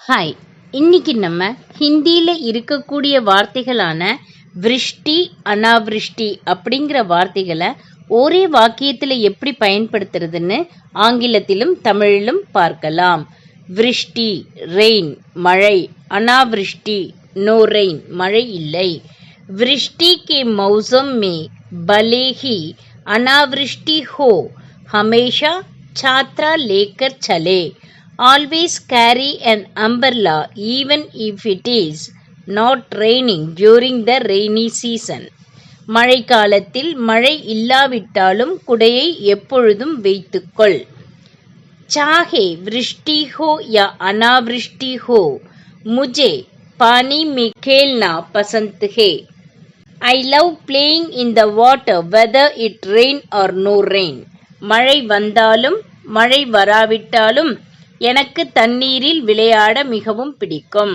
Hi, இன்னைக்கு நம்ம ஹிந்தியில் இருக்கக்கூடிய வார்த்தைகளான விருஷ்டி, அனாவிருஷ்டி அப்படிங்கிற வார்த்தைகளை ஒரே வாக்கியத்தில் எப்படி பயன்படுத்துறதுன்னு ஆங்கிலத்திலும் தமிழிலும் பார்க்கலாம். விருஷ்டி ரெயின் மழை, அனாவிருஷ்டி நோ ரெயின் மழை இல்லை. விருஷ்டி के मौसम में भले ही अनावृष्टि हो हमेशा छात्रा लेकर चले. Always carry an umbrella even if it is not raining during the rainy season. மழைக்காலத்தில் மழை இல்லாவிட்டாலும் குடையை எப்பொழுதும் வைத்துக்கொள். चाहे वृष्टि हो या अनावृष्टि हो मुझे पानी में खेलना पसंद है. I love playing in the water whether it rain or no rain. மழை வந்தாலும் மழை வராவிட்டாலும் எனக்கு தண்ணீரில் விளையாட மிகவும் பிடிக்கும்.